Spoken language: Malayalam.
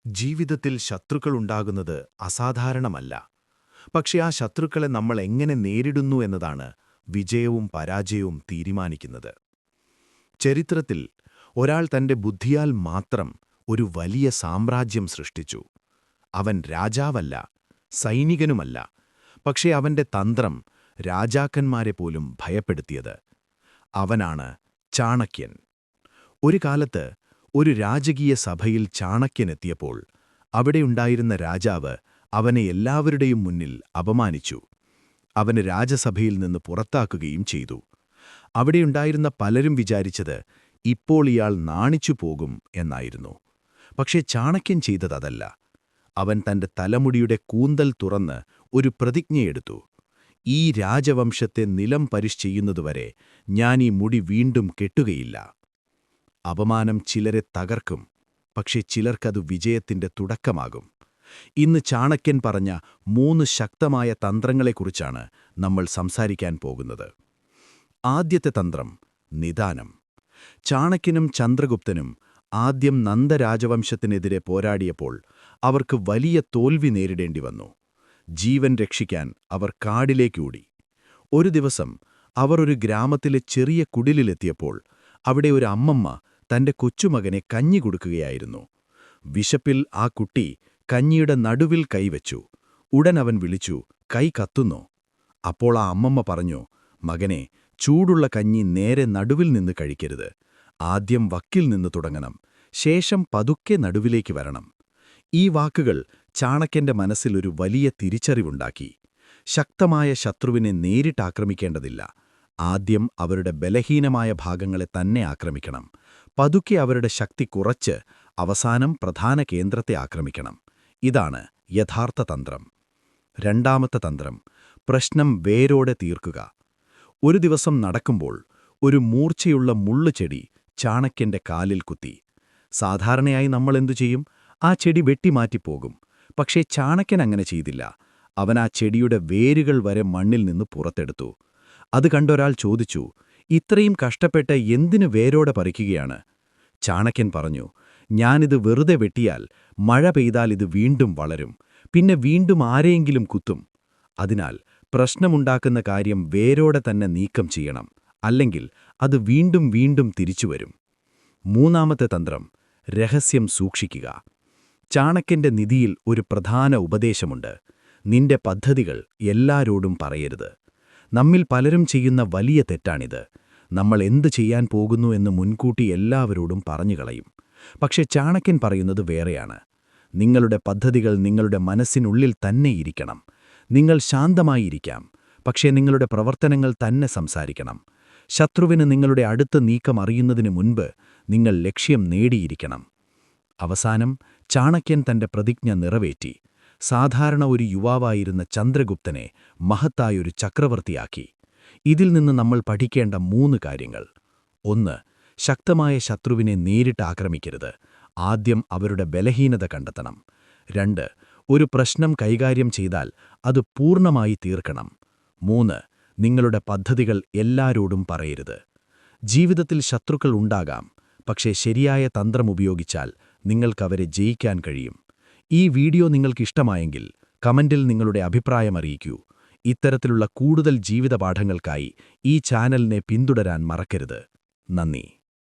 ജീവിതത്തിൽ ശത്രുക്കളുണ്ടാകുന്നത് അസാധാരണമല്ല. പക്ഷേ ആ ശത്രുക്കളെ നമ്മൾ എങ്ങനെ നേരിടുന്നു എന്നതാണ് വിജയവും പരാജയവും തീരുമാനിക്കുന്നത്. ചരിത്രത്തിൽ ഒരാൾ തന്റെ ബുദ്ധിയാൽ മാത്രം ഒരു വലിയ സാമ്രാജ്യം സൃഷ്ടിച്ചു. അവൻ രാജാവല്ല, സൈനികനുമല്ല, പക്ഷേ അവന്റെ തന്ത്രം രാജാക്കന്മാരെ പോലും ഭയപ്പെടുത്തിയത്. അവനാണ് ചാണക്യൻ. ഒരു കാലത്ത് ഒരു രാജകീയ സഭയിൽ ചാണക്യനെത്തിയപ്പോൾ അവിടെയുണ്ടായിരുന്ന രാജാവ് അവനെ എല്ലാവരുടെയും മുന്നിൽ അപമാനിച്ചു. അവന് രാജസഭയിൽ നിന്ന് പുറത്താക്കുകയും ചെയ്തു. അവിടെയുണ്ടായിരുന്ന പലരും വിചാരിച്ചത് ഇപ്പോൾ ഇയാൾ നാണിച്ചു പോകും എന്നായിരുന്നു. പക്ഷേ ചാണക്യൻ ചെയ്തതല്ല. അവൻ തന്റെ തലമുടിയുടെ കൂന്തൽ തുറന്ന് ഒരു പ്രതിജ്ഞയെടുത്തു. ഈ രാജവംശത്തെ നിലം പരിശ് ഞാൻ ഈ മുടി വീണ്ടും കെട്ടുകയില്ല. അപമാനം ചിലരെ തകർക്കും, പക്ഷേ ചിലർക്കതു വിജയത്തിന്റെ തുടക്കമാകും. ഇന്ന് ചാണക്യൻ പറഞ്ഞ 3 ശക്തമായ തന്ത്രങ്ങളെക്കുറിച്ചാണ് നമ്മൾ സംസാരിക്കാൻ പോകുന്നത്. ആദ്യത്തെ തന്ത്രം നിദാനം. ചാണക്യനും ചന്ദ്രഗുപ്തനും ആദ്യം നന്ദരാജവംശത്തിനെതിരെ പോരാടിയപ്പോൾ അവർക്ക് വലിയ തോൽവി നേരിടേണ്ടി വന്നു. ജീവൻ രക്ഷിക്കാൻ അവർ കാടിലേക്കോടി. ഒരു ദിവസം അവർ ഒരു ഗ്രാമത്തിലെ ചെറിയ കുടിലിലെത്തിയപ്പോൾ അവിടെ ഒരു അമ്മമ്മ തന്റെ കൊച്ചുമകനെ കഞ്ഞി കൊടുക്കുകയായിരുന്നു. വിശപ്പിൽ ആ കുട്ടി കഞ്ഞിയുടെ നടുവിൽ കൈവച്ചു. ഉടൻ അവൻ വിളിച്ചു, "കൈ കത്തുന്നോ?" അപ്പോൾ ആ അമ്മമ്മ പറഞ്ഞു, "മകനെ, ചൂടുള്ള കഞ്ഞി നേരെ നടുവിൽ നിന്ന് കഴിക്കരുത്. ആദ്യം വക്കിൽ നിന്ന് തുടങ്ങണം, ശേഷം പതുക്കെ നടുവിലേക്ക് വരണം." ഈ വാക്കുകൾ ചാണക്യന്റെ മനസ്സിൽ ഒരു വലിയ തിരിച്ചറിവുണ്ടാക്കി. ശക്തമായ ശത്രുവിനെ നേരിട്ടാക്രമിക്കേണ്ടതില്ല. ആദ്യം അവരുടെ ബലഹീനമായ ഭാഗങ്ങളെ തന്നെ ആക്രമിക്കണം. പതുക്കെ അവരുടെ ശക്തി കുറച്ച് അവസാനം പ്രധാന കേന്ദ്രത്തെ ആക്രമിക്കണം. ഇതാണ് യഥാർത്ഥ തന്ത്രം. രണ്ടാമത്തെ തന്ത്രം പ്രശ്നം വേരോടെ തീർക്കുക. ഒരു ദിവസം നടക്കുമ്പോൾ ഒരു മൂർച്ചയുള്ള മുള്ളുചെടി ചാണക്യന്റെ കാലിൽ കുത്തി. സാധാരണയായി നമ്മളെന്തു ചെയ്യും? ആ ചെടി വെട്ടിമാറ്റിപ്പോകും. പക്ഷേ ചാണക്യൻ അങ്ങനെ ചെയ്തില്ല. അവൻ ആ ചെടിയുടെ വേരുകൾ വരെ മണ്ണിൽ നിന്ന് പുറത്തെടുത്തു. അത് കണ്ടൊരാൾ ചോദിച്ചു, "ഇത്രയും കഷ്ടപ്പെട്ട് എന്തിനു വേരോടെ പറിക്കുകയാണ്?" ചാണക്യൻ പറഞ്ഞു, "ഞാനിത് വെറുതെ വെട്ടിയാൽ മഴ പെയ്താൽ ഇത് വീണ്ടും വളരും, പിന്നെ വീണ്ടും ആരെയെങ്കിലും കുത്തും. അതിനാൽ പ്രശ്നമുണ്ടാക്കുന്ന കാര്യം വേരോടെ തന്നെ നീക്കം ചെയ്യണം, അല്ലെങ്കിൽ അത് വീണ്ടും വീണ്ടും തിരിച്ചുവരും." മൂന്നാമത്തെ തന്ത്രം രഹസ്യം സൂക്ഷിക്കുക. ചാണക്യന്റെ നിധിയിൽ ഒരു പ്രധാന ഉപദേശമുണ്ട്: നിന്റെ പദ്ധതികൾ എല്ലാരോടും പറയരുത്. നമ്മിൽ പലരും ചെയ്യുന്ന വലിയ തെറ്റാണിത്. നമ്മൾ എന്ത് ചെയ്യാൻ പോകുന്നു എന്ന് മുൻകൂട്ടി എല്ലാവരോടും പറഞ്ഞുകളയും. പക്ഷെ ചാണക്യൻ പറയുന്നത് വേറെയാണ്. നിങ്ങളുടെ പദ്ധതികൾ നിങ്ങളുടെ മനസ്സിനുള്ളിൽ തന്നെ ഇരിക്കണം. നിങ്ങൾ ശാന്തമായിരിക്കാം, പക്ഷേ നിങ്ങളുടെ പ്രവർത്തനങ്ങൾ തന്നെ സംസാരിക്കണം. ശത്രുവിന് നിങ്ങളുടെ അടുത്ത നീക്കം അറിയുന്നതിനു മുൻപ് നിങ്ങൾ ലക്ഷ്യം നേടിയിരിക്കണം. അവസാനം ചാണക്യൻ തന്റെ പ്രതിജ്ഞ നിറവേറ്റി. സാധാരണ ഒരു യുവാവായിരുന്ന ചന്ദ്രഗുപ്തനെ മഹത്തായൊരു ചക്രവർത്തിയാക്കി. ഇതിൽ നിന്ന് നമ്മൾ പഠിക്കേണ്ട 3 കാര്യങ്ങൾ. 1. ശക്തമായ ശത്രുവിനെ നേരിട്ട് ആക്രമിക്കരുത്. ആദ്യം അവരുടെ ബലഹീനത കണ്ടെത്തണം. 2. ഒരു പ്രശ്നം കൈകാര്യം ചെയ്താൽ അത് പൂർണ്ണമായി തീർക്കണം. 3. നിങ്ങളുടെ പദ്ധതികൾ എല്ലാരോടും പറയരുത്. ജീവിതത്തിൽ ശത്രുക്കൾ ഉണ്ടാകാം, പക്ഷേ ശരിയായ തന്ത്രമുപയോഗിച്ചാൽ നിങ്ങൾക്കവരെ ജയിക്കാൻ കഴിയും. ഈ വീഡിയോ നിങ്ങൾക്കിഷ്ടമായെങ്കിൽ കമന്റിൽ നിങ്ങളുടെ അഭിപ്രായം അറിയിക്കൂ. ഇത്തരത്തിലുള്ള കൂടുതൽ ജീവിതപാഠങ്ങൾക്കായി ഈ ചാനലിനെ പിന്തുടരാൻ മറക്കരുത്. നന്ദി.